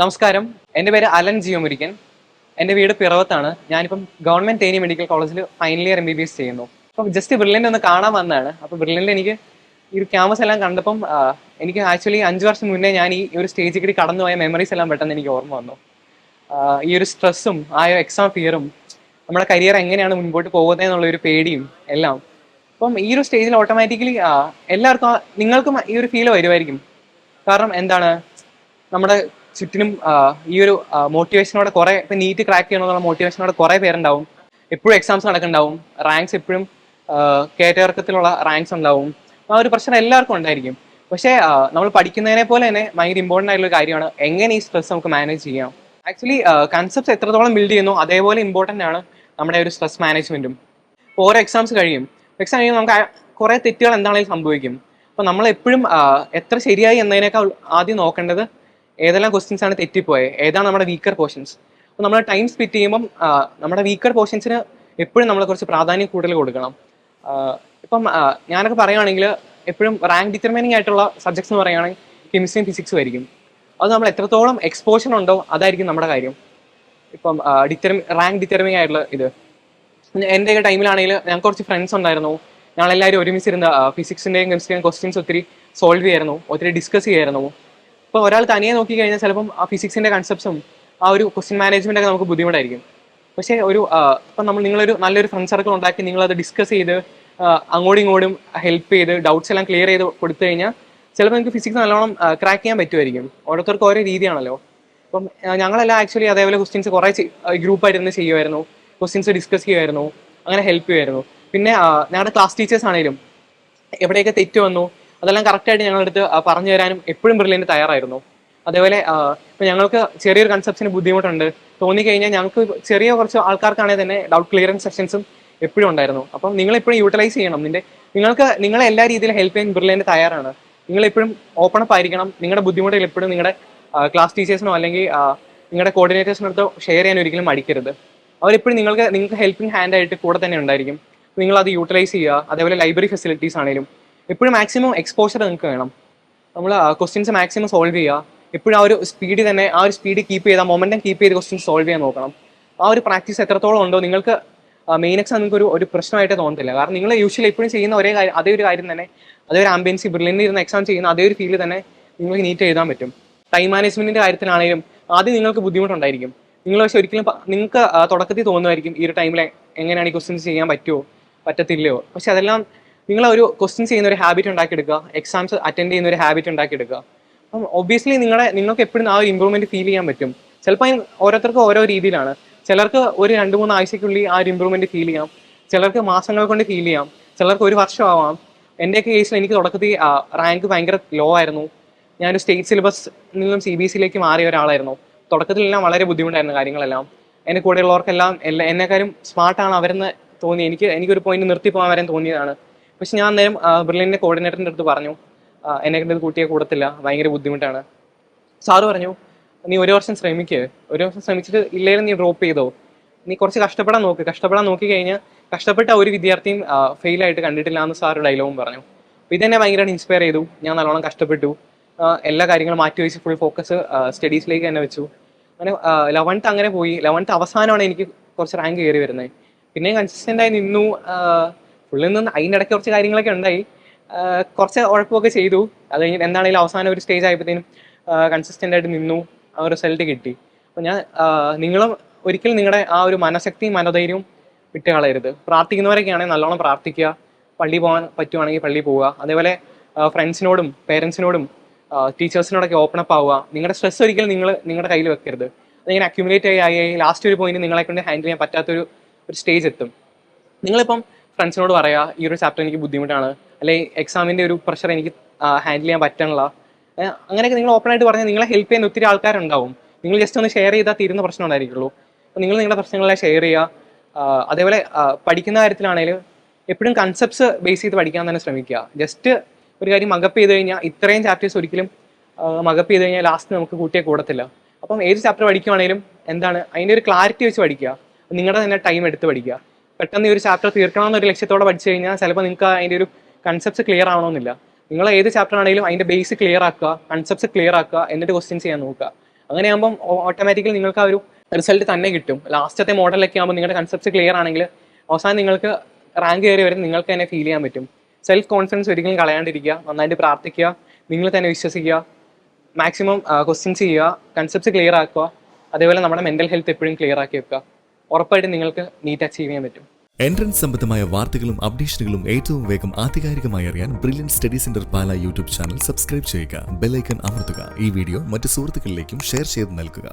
നമസ്കാരം. എൻ്റെ പേര് അലൻ ജിയോമുരിക്കൻ. എൻ്റെ വീട് പിറവത്താണ്. ഞാനിപ്പം ഗവൺമെൻറ് തേനി മെഡിക്കൽ കോളേജിൽ ഫൈനൽ ഇയർ MBBS ചെയ്യുന്നു. അപ്പം ജസ്റ്റ് ബ്രില്യൻ്റ് ഒന്ന് കാണാൻ വന്നതാണ്. അപ്പോൾ ബ്രില്യൻ്റിൽ എനിക്ക് ഈ ഒരു ക്യാമ്പസ് എല്ലാം കണ്ടപ്പം എനിക്ക് ആക്ച്വലി 5 വർഷം മുന്നേ ഞാൻ ഈ ഒരു സ്റ്റേജിൽ കൂടി കടന്നുപോയ മെമ്മറീസ് എല്ലാം പെട്ടെന്ന് എനിക്ക് ഓർമ്മ വന്നു. ഈ ഒരു സ്ട്രെസ്സും ആ ഒരു എക്സാം ഫിയറും നമ്മുടെ കരിയർ എങ്ങനെയാണ് മുൻപോട്ട് പോകുന്നത് എന്നുള്ളൊരു പേടിയും എല്ലാം. അപ്പം ഈ ഒരു സ്റ്റേജിൽ ഓട്ടോമാറ്റിക്കലി എല്ലാവർക്കും നിങ്ങൾക്കും ഈ ഒരു ഫീൽ വരുമായിരിക്കും. കാരണം എന്താണ്, നമ്മുടെ ചുറ്റിനും ഈ ഒരു മോട്ടിവേഷനോടെ കുറെ ഇപ്പം നീറ്റ് ക്രാക്ക് ചെയ്യണമെന്നുള്ള മോട്ടിവേഷനോടെ കുറെ പേരുണ്ടാവും. എപ്പോഴും എക്സാംസ് നടക്കുന്നുണ്ടാവും, റാങ്ക്സ് എപ്പോഴും കയറ്റിറക്കത്തിലുള്ള റാങ്ക്സ് ഉണ്ടാവും. ആ ഒരു പ്രശ്നം എല്ലാവർക്കും ഉണ്ടായിരിക്കും. പക്ഷേ നമ്മൾ പഠിക്കുന്നതിനെ പോലെ തന്നെ ഭയങ്കര ഇമ്പോർട്ടൻ്റ് ആയിട്ടുള്ള കാര്യമാണ് എങ്ങനെ ഈ സ്ട്രെസ് നമുക്ക് മാനേജ് ചെയ്യാം. ആക്ച്വലി കൺസെപ്റ്റ്സ് എത്രത്തോളം ബിൽഡ് ചെയ്യുന്നു അതേപോലെ ഇമ്പോർട്ടൻ്റ് ആണ് നമ്മുടെ ഒരു സ്ട്രെസ് മാനേജ്മെൻറ്റും. ഓരോ എക്സാംസ് കഴിയും, എക്സാം കഴിയുമ്പോൾ നമുക്ക് കുറേ തെറ്റുകൾ എന്താണെങ്കിലും സംഭവിക്കും. അപ്പോൾ നമ്മൾ എപ്പോഴും എത്ര ശരിയായി എന്നതിനേക്കാൾ ആദ്യം നോക്കേണ്ടത് ഏതെല്ലാം ക്വസ്റ്റ്യൻസ് ആണ് തെറ്റിപ്പോയത്, ഏതാണ് നമ്മുടെ വീക്കർ പോർഷൻസ്. അപ്പോൾ നമ്മൾ ടൈം സ്പെൻഡ് ചെയ്യുമ്പം നമ്മുടെ വീക്കർ പോർഷൻസിന് എപ്പോഴും നമ്മൾ കുറച്ച് പ്രാധാന്യം കൂടുതൽ കൊടുക്കണം. ഇപ്പം ഞാനൊക്കെ പറയുകയാണെങ്കിൽ എപ്പോഴും റാങ്ക് ഡിറ്റർമിനിങ് ആയിട്ടുള്ള സബ്ജക്ട്സ് എന്ന് പറയുകയാണെങ്കിൽ കെമിസ്ട്രിയും ഫിസിക്സും ആയിരിക്കും. അത് നമ്മൾ എത്രത്തോളം എക്സ്പോഷർ ഉണ്ടോ അതായിരിക്കും നമ്മുടെ കാര്യം. ഇപ്പം റാങ്ക് ഡിറ്റർമിനിങ് ആയിട്ടുള്ള ഇത് എൻ്റെ ടൈമിലാണെങ്കിൽ ഞങ്ങൾക്ക് കുറച്ച് ഫ്രണ്ട്സ് ഉണ്ടായിരുന്നു. ഞങ്ങളെല്ലാവരും ഒരുമിച്ചിരുന്ന ഫിസിക്സിൻ്റെയും കെമിസ്ട്രിയും ക്വസ്റ്റ്യൻസ് ഒത്തിരി സോൾവ് ചെയ്യായിരുന്നു, ഒത്തിരി ഡിസ്കസ് ചെയ്യായിരുന്നു. ഇപ്പോൾ ഒരാൾ തനിയെ നോക്കി കഴിഞ്ഞാൽ ചിലപ്പം ആ ഫിസിക്സിൻ്റെ കൺസെപ്റ്റ്സും ആ ഒരു ക്വസ്റ്റ്യൻ മാനേജ്മെൻ്റ് ഒക്കെ നമുക്ക് ബുദ്ധിമുട്ടായിരിക്കും. പക്ഷേ ഇപ്പം നിങ്ങളൊരു നല്ലൊരു ഫ്രണ്ട് സർക്കിൾ ഉണ്ടാക്കി നിങ്ങളത് ഡിസ്കസ് ചെയ്ത് അങ്ങോട്ടും ഇങ്ങോട്ടും ഹെൽപ്പ് ചെയ്ത് ഡൗട്ട്സ് എല്ലാം ക്ലിയർ ചെയ്ത് കൊടുത്തു കഴിഞ്ഞാൽ ചിലപ്പോൾ നിങ്ങൾക്ക് ഫിസിക്സ് നല്ലോണം ക്രാക്ക് ചെയ്യാൻ പറ്റുമായിരിക്കും. ഓരോരുത്തർക്ക് ഓരോ രീതിയാണല്ലോ. അപ്പം ഞങ്ങളെല്ലാം ആക്ച്വലി അതേപോലെ ക്വസ്റ്റ്യൻസ് കുറേ ഗ്രൂപ്പായിട്ടിരുന്ന് ചെയ്യുമായിരുന്നു, ക്വസ്റ്റ്യൻസ് ഡിസ്കസ് ചെയ്യുമായിരുന്നു, അങ്ങനെ ഹെൽപ്പ് ചെയ്യുമായിരുന്നു. പിന്നെ ഞങ്ങളുടെ ക്ലാസ് ടീച്ചേഴ്സ് ആണെങ്കിലും എവിടെയൊക്കെ തെറ്റ് വന്നു അതെല്ലാം കറക്റ്റായിട്ട് ഞങ്ങളുടെ അടുത്ത് പറഞ്ഞു തരാനും എപ്പോഴും ബ്രില്യൻ്റ് തയ്യാറായിരുന്നു. അതേപോലെ ഇപ്പം ഞങ്ങൾക്ക് ചെറിയൊരു കൺസെപ്റ്റ്സിന് ബുദ്ധിമുട്ടുണ്ട് തോന്നിക്കഴിഞ്ഞാൽ ഞങ്ങൾക്ക് ചെറിയ കുറച്ച് ആൾക്കാർക്കാണെങ്കിൽ തന്നെ ഡൗട്ട് ക്ലിയറൻസ് സെഷൻസും എപ്പോഴും ഉണ്ടായിരുന്നു. അപ്പം നിങ്ങളെപ്പോഴും യൂട്ടിലൈസ് ചെയ്യണം. നിങ്ങളെ എല്ലാ രീതിയിലും ഹെൽപ്പ് ചെയ്യാൻ ബ്രില്യൻ്റ് തയ്യാറാണ്. നിങ്ങളെപ്പോഴും ഓപ്പൺ അപ്പ് ആയിരിക്കണം. നിങ്ങളുടെ ബുദ്ധിമുട്ടുകൾ എപ്പോഴും നിങ്ങളുടെ ക്ലാസ് ടീച്ചേഴ്സിനോ അല്ലെങ്കിൽ നിങ്ങളുടെ കോർഡിനേറ്റേഴ്സിനോ അടുത്തോ ഷെയർ ചെയ്യാൻ ഒരിക്കലും മടിക്കരുത്. അവരെപ്പോഴും നിങ്ങൾക്ക് ഹെൽപ്പിംഗ് ഹാൻഡ് ആയിട്ട് കൂടെ തന്നെ ഉണ്ടായിരിക്കും. നിങ്ങളത് യൂട്ടിലൈസ് ചെയ്യുക. അതേപോലെ ലൈബ്രറി ഫെസിലിറ്റീസ് ആണെങ്കിലും എപ്പോഴും മാക്സിമം എക്സ്പോഷർ നിങ്ങൾക്ക് വേണം. നമ്മൾ ക്വസ്റ്റ്യൻസ് മാക്സിമം സോൾവ് ചെയ്യുക. എപ്പോഴും ആ ഒരു സ്പീഡ് കീപ്പ് ചെയ്താൽ മൊമെൻറ്റം കീപ്പ് ചെയ്ത് ക്വസ്റ്റ്യൻസ് സോൾവ് ചെയ്യാൻ നോക്കണം. ആ ഒരു പ്രാക്ടീസ് എത്രത്തോളം ഉണ്ടോ നിങ്ങൾക്ക് മെയിൻ എക്സാം നിങ്ങൾക്ക് ഒരു പ്രശ്നമായിട്ട് തോന്നത്തില്ല. കാരണം നിങ്ങൾ യൂഷ്വലി എപ്പോഴും ചെയ്യുന്ന അതേ ഒരു കാര്യം തന്നെ, അതേ ഒരു ആംബിയൻസി ബ്രില്യൻ്റ് ഇരുന്ന് എക്സാം ചെയ്യുന്ന അതേ ഒരു ഫീൽ തന്നെ നിങ്ങൾക്ക് നീറ്റ് എഴുതാൻ പറ്റും. ടൈം മാനേജ്മെൻറ്റിൻ്റെ കാര്യത്തിലാണെങ്കിലും ആദ്യം നിങ്ങൾക്ക് ബുദ്ധിമുട്ടുണ്ടായിരിക്കും. നിങ്ങൾ പക്ഷേ ഒരിക്കലും നിങ്ങൾക്ക് തുടക്കത്തിൽ തോന്നുമായിരിക്കും ഈ ഒരു ടൈമിൽ എങ്ങനെയാണ് ഈ ക്വസ്റ്റ്യൻസ് ചെയ്യാൻ പറ്റുമോ പറ്റത്തില്ലയോ. പക്ഷെ അതെല്ലാം നിങ്ങളൊരു ക്വസ്റ്റ്യൻസ് ചെയ്യുന്ന ഒരു ഹാബിറ്റ് ഉണ്ടാക്കിയെടുക്കുക, എക്സാംസ് അറ്റൻഡ് ചെയ്യുന്ന ഒരു ഹാബിറ്റ് ഉണ്ടാക്കിയെടുക്കുക. അപ്പം ഒബ്വിയസ്ലി നിങ്ങൾക്ക് എപ്പോഴും ആ ഒരു ഇമ്പ്രൂവ്മെൻറ്റ് ഫീൽ ചെയ്യാൻ പറ്റും. ചിലപ്പോൾ ഓരോരുത്തർക്കും ഓരോ രീതിയിലാണ്. ചിലർക്ക് ഒരു 2-3 ആഴ്ചയ്ക്കുള്ളിൽ ആ ഒരു ഇമ്പ്രൂവ്മെൻറ്റ് ഫീൽ ചെയ്യാം, ചിലർക്ക് മാസങ്ങൾ കൊണ്ട് ഫീൽ ചെയ്യാം, ചിലർക്ക് ഒരു വർഷം ആവാം. എൻ്റെയൊക്കെ കേസിൽ എനിക്ക് തുടക്കത്തിൽ റാങ്ക് ഭയങ്കര ലോ ആയിരുന്നു. ഞാനൊരു സ്റ്റേറ്റ് സിലബസ് നിന്നും CBSE മാറിയ ഒരാളായിരുന്നു. തുടക്കത്തിലെല്ലാം വളരെ ബുദ്ധിമുട്ടായിരുന്നു കാര്യങ്ങളെല്ലാം. എൻ്റെ കൂടെയുള്ളവർക്കെല്ലാം എന്നെക്കാരും സ്മാർട്ടാണ് അവരെന്ന് തോന്നി. എനിക്കൊരു പോയിന്റ് നിർത്തി പോകാൻ വരാൻ തോന്നിയതാണ്. പക്ഷെ ഞാൻ അന്നേരം ബ്രില്യൻ്റെ കോർഡിനേറ്ററിൻ്റെ അടുത്ത് പറഞ്ഞു, എന്നെ കണ്ടത് കൂട്ടിയെ കൂടത്തില്ല, ഭയങ്കര ബുദ്ധിമുട്ടാണ്. സാറ് പറഞ്ഞു, നീ ഒരു വർഷം ശ്രമിച്ചിട്ട് ഇല്ലെങ്കിൽ നീ ഡ്രോപ്പ് ചെയ്തോ, നീ കുറച്ച് കഷ്ടപ്പെടാൻ നോക്കി കഴിഞ്ഞാൽ കഷ്ടപ്പെട്ട ഒരു വിദ്യാർത്ഥിയും ഫെയിലായിട്ട് കണ്ടിട്ടില്ല എന്ന് സാറ് ഡയലോഗും പറഞ്ഞു. അപ്പോൾ ഇതെന്നെ ഭയങ്കരമായിട്ട് ഇൻസ്പയർ ചെയ്തു. ഞാൻ നല്ലോണം കഷ്ടപ്പെട്ടു, എല്ലാ കാര്യങ്ങളും മാറ്റി വെച്ച് ഫുൾ ഫോക്കസ് സ്റ്റഡീസിലേക്ക് തന്നെ വെച്ചു. അങ്ങനെ 11th അങ്ങനെ പോയി. 11th അവസാനമാണ് എനിക്ക് കുറച്ച് റാങ്ക് കയറി വരുന്നത്. പിന്നെയും കൺസിസ്റ്റൻ്റ് ആയി നിന്നു. ഫുള്ളിൽ നിന്ന് അതിൻ്റെ ഇടയ്ക്ക് കുറച്ച് കാര്യങ്ങളൊക്കെ ഉണ്ടായി, കുറച്ച് ഉഴപ്പമൊക്കെ ചെയ്തു. അത് കഴിഞ്ഞ് എന്താണെങ്കിലും അവസാനം ഒരു സ്റ്റേജ് ആയപ്പോഴത്തേനും കൺസിസ്റ്റൻ്റ് ആയിട്ട് നിന്നു, ആ റിസൾട്ട് കിട്ടി. അപ്പോൾ നിങ്ങളും ഒരിക്കലും നിങ്ങളുടെ ആ ഒരു മനഃശക്തിയും മനോധൈര്യവും വിട്ട് കളയരുത്. പ്രാർത്ഥിക്കുന്നവരൊക്കെയാണെങ്കിൽ നല്ലോണം പ്രാർത്ഥിക്കുക, പള്ളി പോകാൻ പറ്റുവാണെങ്കിൽ പള്ളി പോവുക. അതേപോലെ ഫ്രണ്ട്സിനോടും പേരൻസിനോടും ടീച്ചേഴ്സിനോടൊക്കെ ഓപ്പൺ അപ്പ് ആവുക. നിങ്ങളുടെ സ്ട്രെസ് ഒരിക്കലും നിങ്ങളുടെ കയ്യിൽ വെക്കരുത്. അതിങ്ങനെ അക്യുമുലേറ്റ് ആയി ലാസ്റ്റ് ഒരു പോയിന്റ് നിങ്ങളെ കൊണ്ട് ഹാൻഡിൽ ചെയ്യാൻ പറ്റാത്തൊരു സ്റ്റേജ് എത്തും. നിങ്ങളിപ്പം ഫ്രണ്ട്സിനോട് പറയുക, ഈ ഒരു ചാപ്റ്റർ എനിക്ക് ബുദ്ധിമുട്ടാണ്, അല്ലെങ്കിൽ എക്സാമിൻ്റെ ഒരു പ്രഷർ എനിക്ക് ഹാൻഡിൽ ചെയ്യാൻ പറ്റണില്ല. അങ്ങനെയൊക്കെ നിങ്ങൾ ഓപ്പൺ ആയിട്ട് പറഞ്ഞാൽ നിങ്ങളെ ഹെൽപ്പ് ചെയ്യുന്ന ഒത്തിരി ആൾക്കാരുണ്ടാവും. നിങ്ങൾ ജസ്റ്റ് ഒന്ന് ഷെയർ ചെയ്താൽ തീരുന്ന പ്രശ്നം ഉണ്ടായിരിക്കുള്ളൂ. അപ്പോൾ നിങ്ങൾ നിങ്ങളുടെ പ്രശ്നങ്ങളെ ഷെയർ ചെയ്യുക. അതേപോലെ പഠിക്കുന്ന കാര്യത്തിലാണെങ്കിലും എപ്പോഴും കൺസെപ്റ്റ്സ് ബേസ് ചെയ്ത് പഠിക്കാൻ തന്നെ ശ്രമിക്കുക. ജസ്റ്റ് ഒരു കാര്യം മകപ്പ് ചെയ്ത് കഴിഞ്ഞാൽ ഇത്രയും ചാപ്റ്റേഴ്സ് ഒരിക്കലും മകപ്പ് ചെയ്ത് കഴിഞ്ഞാൽ ലാസ്റ്റ് നമുക്ക് കൂട്ടിയെ കൂടത്തില്ല. അപ്പം ഏത് ചാപ്റ്റർ പഠിക്കുവാണെങ്കിലും അതിൻ്റെ ഒരു ക്ലാരിറ്റി വെച്ച് പഠിക്കുക. നിങ്ങളുടെ തന്നെ ടൈം എടുത്ത് പഠിക്കുക. പെട്ടെന്ന് ഈ ഒരു ചാപ്റ്റർ തീർക്കണമെന്നൊരു ലക്ഷ്യത്തോടെ പഠിച്ചു കഴിഞ്ഞാൽ ചിലപ്പോൾ നിങ്ങൾക്ക് അതിൻ്റെ ഒരു കൺസെപ്റ്റ്സ് ക്ലിയർ ആവണമെന്നില്ല. നിങ്ങൾ ഏത് ചാപ്റ്റർ ആണെങ്കിലും അതിൻ്റെ ബേസ് ക്ലിയർ ആക്കുക, കൺസെപ്റ്റ്സ് ക്ലിയർ ആക്കുക, എന്നിട്ട് ക്വസ്റ്റ്യൻസ് ചെയ്യാൻ നോക്കുക. അങ്ങനെയാകുമ്പം ഓട്ടോമാറ്റിക്കലി നിങ്ങൾക്ക് ആ ഒരു റിസൾട്ട് തന്നെ കിട്ടും. ലാസ്റ്റത്തെ മോഡലൊക്കെ ആകുമ്പോൾ നിങ്ങളുടെ കൺസെപ്റ്റ് ക്ലിയർ ആണെങ്കിൽ അവസാനം നിങ്ങൾക്ക് റാങ്ക് കയറി വരും നിങ്ങൾക്ക് തന്നെ ഫീൽ ചെയ്യാൻ പറ്റും. സെൽഫ് കോൺഫിഡൻസ് ഒരിക്കലും കളയാണ്ടിരിക്കുക, നന്നായിട്ട് പ്രാർത്ഥിക്കുക, നിങ്ങൾ തന്നെ വിശ്വസിക്കുക, മാക്സിമം ക്വസ്റ്റ്യൻസ് ചെയ്യുക, കൺസെപ്റ്റ്സ് ക്ലിയർ ആക്കുക, അതേപോലെ നമ്മുടെ മെൻ്റൽ ഹെൽത്ത് എപ്പോഴും ക്ലിയർ ആക്കി വെക്കുക. ഉറപ്പായിട്ടും നിങ്ങൾക്ക് നീറ്റ് അച്ചീവ് ചെയ്യാൻ പറ്റും. എൻട്രൻസ് സംബന്ധമായ വാർത്തകളും അപ്ഡേഷനുകളും ഏറ്റവും വേഗം ആധികാരികമായി അറിയാൻ ബ്രില്യൻറ്റ് സ്റ്റഡി സെന്റർ പാല യൂട്യൂബ് ചാനൽ സബ്സ്ക്രൈബ് ചെയ്യുക, ബെൽ ഐക്കൺ അമർത്തുക. ഈ വീഡിയോ മറ്റ് സുഹൃത്തുക്കളിലേക്കും ഷെയർ ചെയ്ത് നൽകുക.